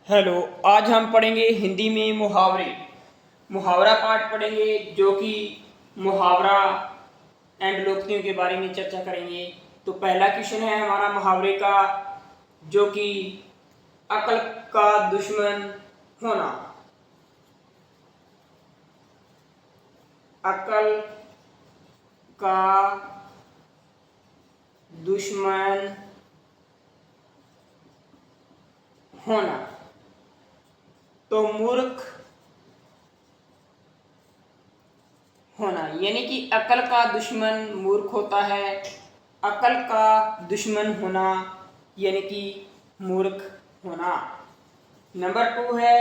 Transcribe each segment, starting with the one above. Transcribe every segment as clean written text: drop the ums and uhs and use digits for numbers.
Hello. आज हम पढ़ेंगे हिंदी में मुहावरे। मुहावरा पाठ पढ़ेंगे जो कि मुहावरा एंड लोकोक्तियों के बारे में चर्चा करेंगे। तो पहला क्वेश्चन है हमारा मुहावरे का, जो कि अक्ल का दुश्मन होना। अक्ल का दुश्मन होना। तो मूर्ख होना, यानी कि अक्ल का दुश्मन मूर्ख होता है। अक्ल का दुश्मन होना यानी कि मूर्ख होना। नंबर 2 है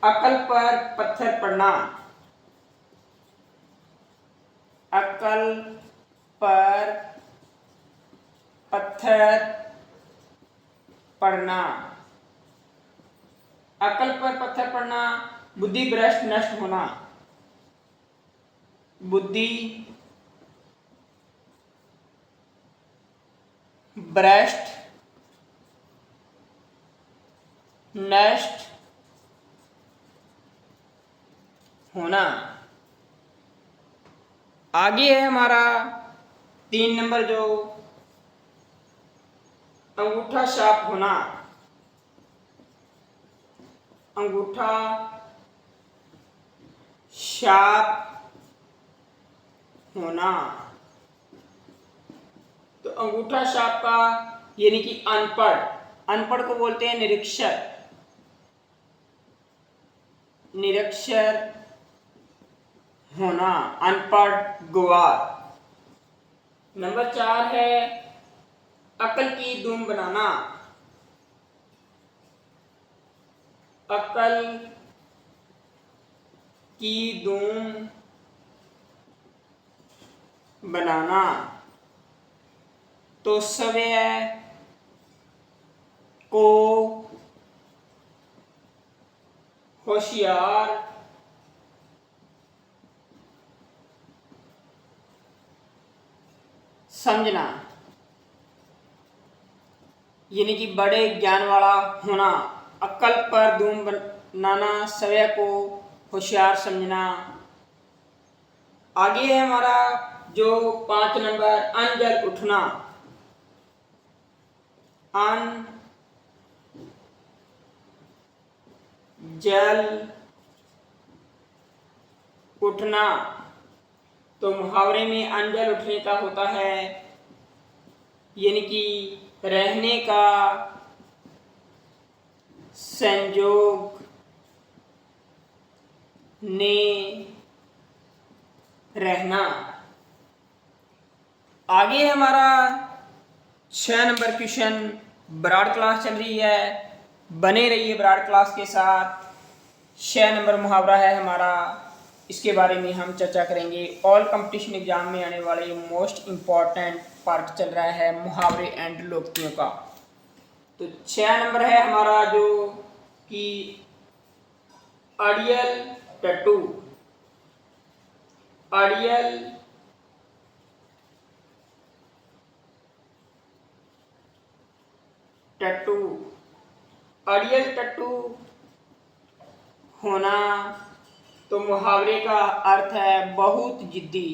अक्ल पर पत्थर पड़ना। अक्ल पर पत्थर पड़ना। अक्ल पर पत्थर पड़ना, बुद्धि भ्रष्ट नष्ट होना। बुद्धि भ्रष्ट नष्ट होना। आगे है हमारा 3 नंबर, जो अंगूठा छाप होना। अंगूठा छाप होना। तो अंगूठा छाप का यानी कि अनपढ़। अनपढ़ को बोलते हैं निरक्षर। निरक्षर होना, अनपढ़ गवार। नंबर 4 है अक्ल की धूम बनाना। अक्ल की धूम बनाना। तो सवय को होशियार समझना, यानी कि बड़े ज्ञान वाला होना। अक्ल पर धूम बनाना, सवय को होशियार समझना। आगे है हमारा जो 5 नंबर, अनजल उठना। अनजल उठना। तो मुहावरे में अनजल उठने का होता है यानी कि रहने का संजोग ने रहना। आगे हमारा 6 नंबर क्वेश्चन, ब्रॉड क्लास चल रही है, बने रहिए ब्रॉड क्लास के साथ। 6 नंबर मुहावरा है हमारा, इसके बारे में हम चर्चा करेंगे। ऑल कंपटीशन एग्जाम में आने वाले मोस्ट इम्पॉर्टेंट पार्ट चल रहा है मुहावरे एंड लोकोक्तियों का। तो 6 नंबर है हमारा जो कि अड़ियल टट्टू। अड़ियल टट्टू। अड़ियल टट्टू होना। तो मुहावरे का अर्थ है बहुत जिद्दी।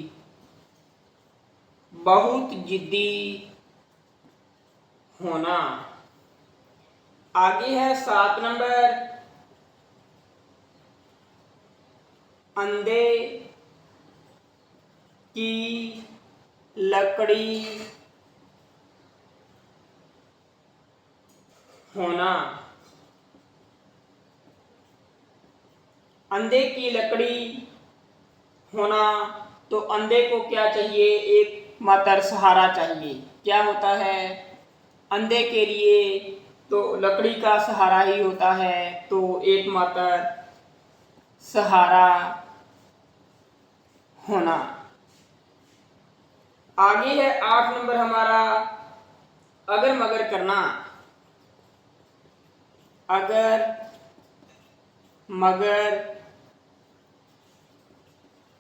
बहुत जिद्दी होना। आगे है 7 नंबर, अंधे की लकड़ी होना। अंधे की लकड़ी होना। तो अंधे को क्या चाहिए? एक मात्र सहारा चाहिए। क्या होता है अंधे के लिए? तो लकड़ी का सहारा ही होता है। तो एकमात्र सहारा होना। आगे है 8 नंबर हमारा, अगर मगर करना। अगर मगर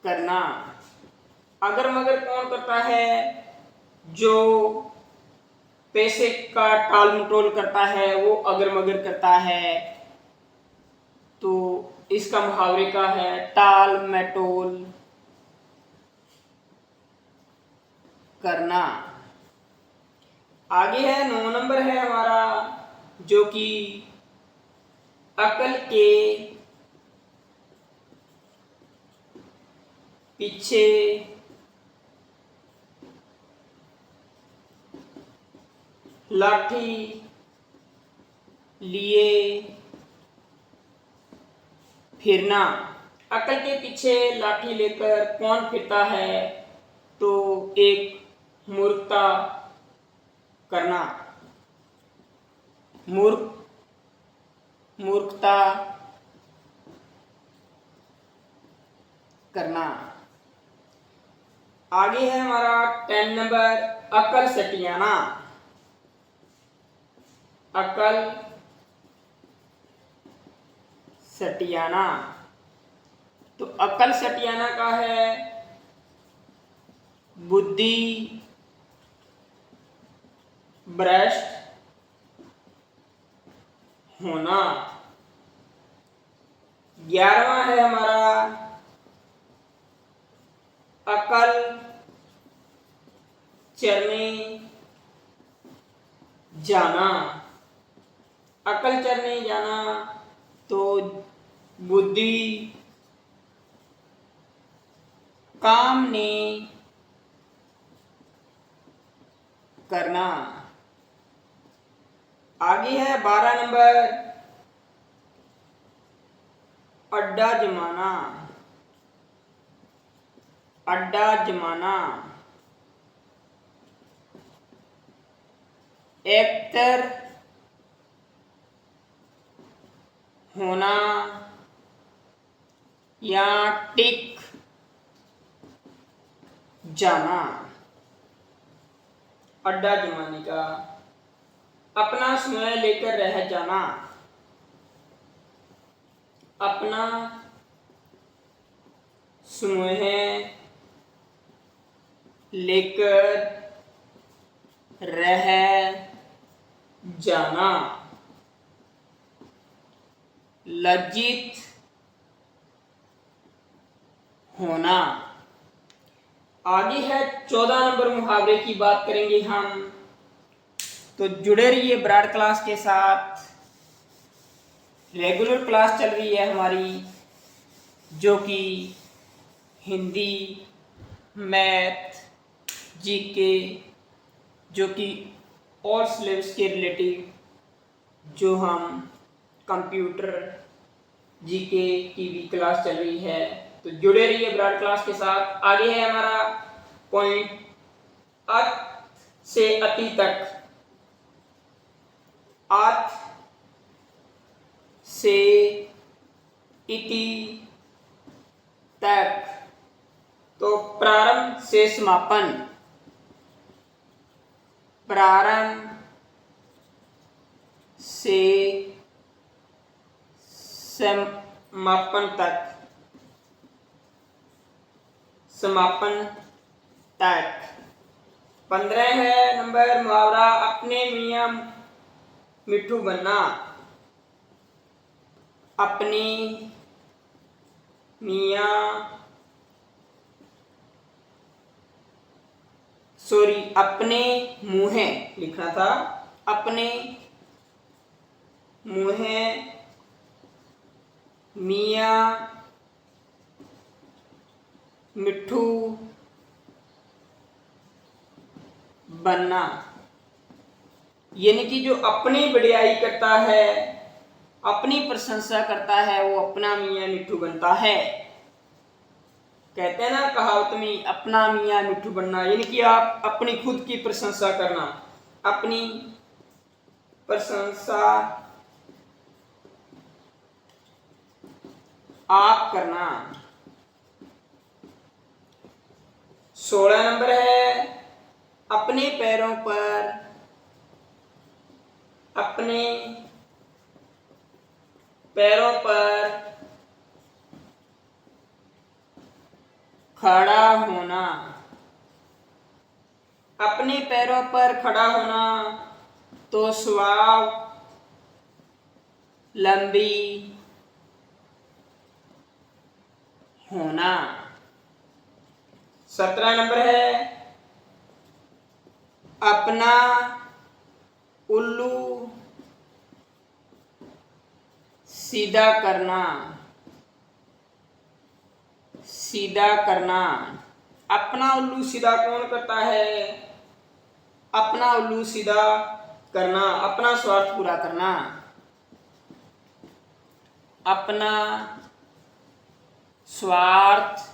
करना। अगर मगर कौन करता है? जो पैसे का टाल मटोल करता है वो अगर मगर करता है। तो इसका मुहावरे का है टाल मटोल करना। आगे है 9 नंबर है हमारा, जो कि अकल के पीछे लाठी लिए फिरना। अकल के पीछे लाठी लेकर कौन फिरता है? तो एक मूर्खता करना, मूर्खता करना। आगे है हमारा 10 नंबर, अकल सटियाना। अकल सटियाना। तो अकल सटियाना का है बुद्धि भ्रष्ट होना। 11वां है हमारा अकल चरने जाना। अकल चरने जाना तो बुद्धि काम ने करना। आगे है 12 नंबर, अड्डा जमाना। अड्डा जमाना। एक्टर होना या टिक जाना। अड्डा जमाने का अपना समय लेकर रह जाना। अपना समय लेकर रह जाना। लज्जित होना। आगे है 14 नंबर मुहावरे की बात करेंगे हम, तो जुड़े रहिए ब्रॉड क्लास के साथ। रेगुलर क्लास चल रही है हमारी, जो कि हिंदी, मैथ, जीके, जो कि और सिलेबस के रिलेटिव जो हम कंप्यूटर जीके की भी क्लास चल रही है, तो जुड़े रहिए ब्रॉड क्लास के साथ। आगे है हमारा पॉइंट अत से अति तक। अत से इति तक, तो प्रारंभ से समापन। प्रारंभ से समापन तक। समापन तक। 15 है नंबर मुहावरा, अपने मियाँ मिट्ठू बनना। अपने मियाँ अपने मुँहे लिखना था, अपने मुँहे मियाँ मिट्ठू बनना। यानी कि जो अपनी बढ़ियाई करता है, अपनी प्रशंसा करता है, वो अपना मियाँ मिट्ठू बनता है। कहते हैं ना कहावत में, अपना मियाँ मिट्ठू बनना, यानी कि आप अपनी खुद की प्रशंसा करना, अपनी प्रशंसा आप करना। 16 नंबर है, अपने पैरों पर खड़ा होना। अपने पैरों पर खड़ा होना तो स्वावलंबी होना। 17 नंबर है अपना उल्लू सीधा करना। सीधा करना, अपना उल्लू सीधा कौन करता है? अपना उल्लू सीधा करना, अपना स्वार्थ पूरा करना। अपना स्वार्थ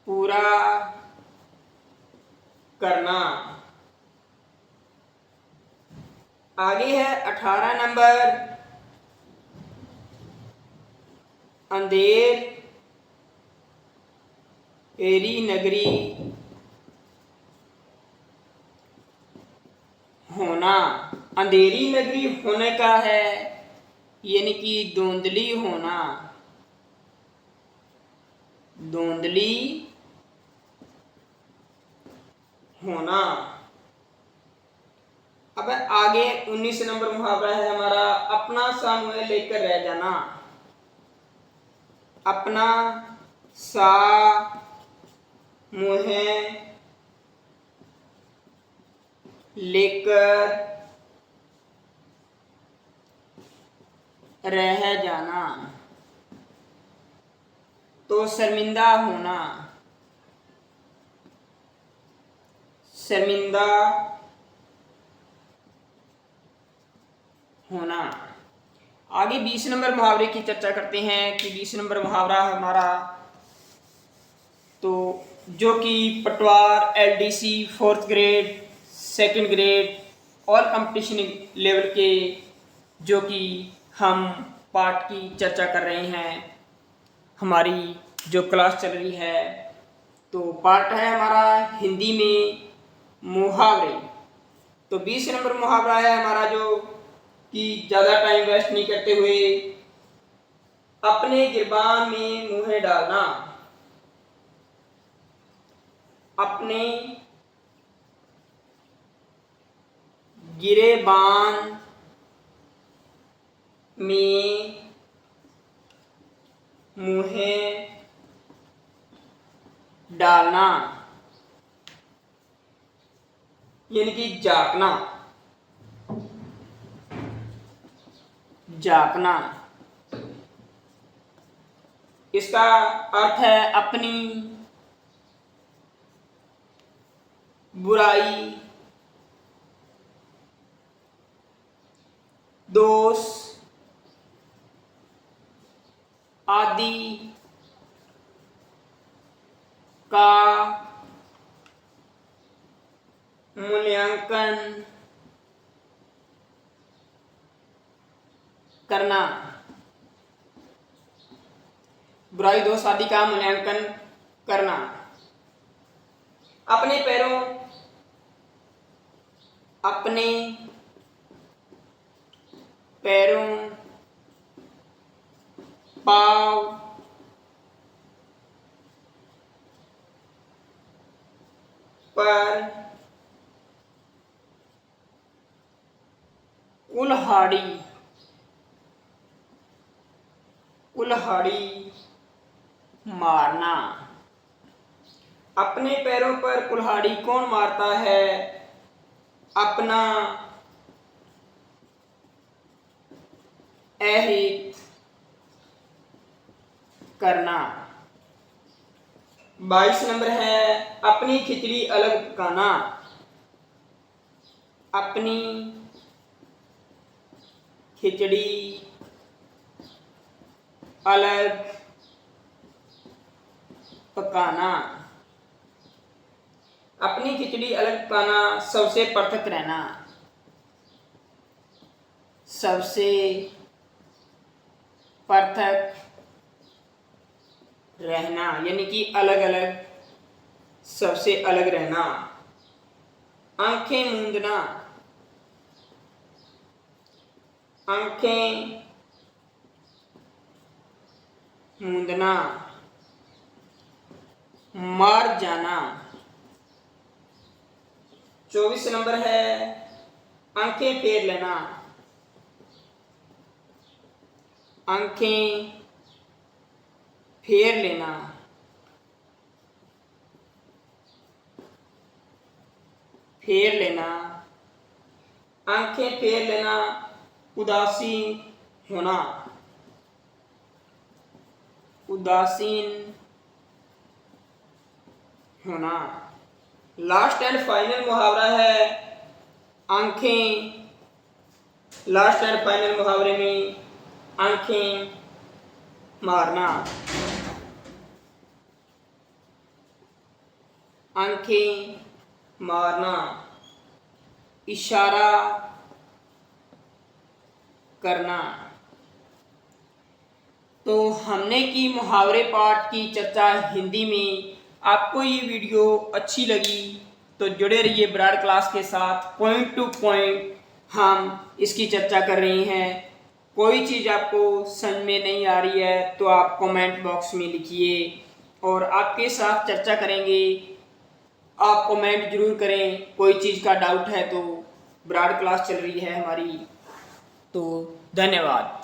पूरा करना। आगे है 18 नंबर अंधेर एरी नगरी होना। अंधेरी नगरी होने का है यानी कि धुंधली होना। धुंधली होना। अब आगे 19 नंबर मुहावरा है हमारा अपना सा मुँह लेकर रह जाना। अपना सा मुँह लेकर रह जाना, तो शर्मिंदा होना। शर्मिंदा होना। आगे 20 नंबर मुहावरे की चर्चा करते हैं कि 20 नंबर मुहावरा हमारा तो जो कि पटवार LDC 4th grade 2nd grade और कंपटीशन लेवल के जो कि हम पाठ की चर्चा कर रहे हैं, हमारी जो क्लास चल रही है, तो पार्ट है हमारा हिंदी में मुहावरे। तो 20 नंबर मुहावरा है हमारा जो कि ज़्यादा टाइम वेस्ट नहीं करते हुए अपने गिरबान में मुँह डालना। अपने गिरेबान में मुँह डालना यानी कि झाँकना। झाँकना इसका अर्थ है अपनी बुराई दोष आदि का मूल्यांकन करना। बुराई दोष आदि का मूल्यांकन करना। अपने पैरों पाँव पर कुल्हाड़ी मारना। अपने पैरों पर कुल्हाड़ी कौन मारता है? अपना अहित करना। 22 नंबर है अपनी खिचड़ी अलग पकाना। अपनी खिचड़ी अलग पकाना। अपनी खिचड़ी अलग पकाना सबसे पृथक रहना। सबसे पृथक रहना यानी कि अलग अलग, सबसे अलग रहना। आंखें मूंदना। आंखें मूंदना मर जाना। 24 नंबर है आंखें फेर लेना। आंखें फेर लेना, फेर लेना, आंखें फेर लेना, उदासीन होना, उदासीन होना। लास्ट एंड फाइनल मुहावरा है आंखें, लास्ट एंड फाइनल मुहावरे में आंखें मारना, आंखें मारना, इशारा करना। तो हमने की मुहावरे पाठ की चर्चा हिंदी में। आपको ये वीडियो अच्छी लगी तो जुड़े रहिए ब्राड क्लास के साथ। पॉइंट टू पॉइंट हम इसकी चर्चा कर रहे हैं। कोई चीज़ आपको समझ में नहीं आ रही है तो आप कमेंट बॉक्स में लिखिए और आपके साथ चर्चा करेंगे। आप कमेंट जरूर करें, कोई चीज़ का डाउट है तो ब्राड क्लास चल रही है हमारी। तो धन्यवाद।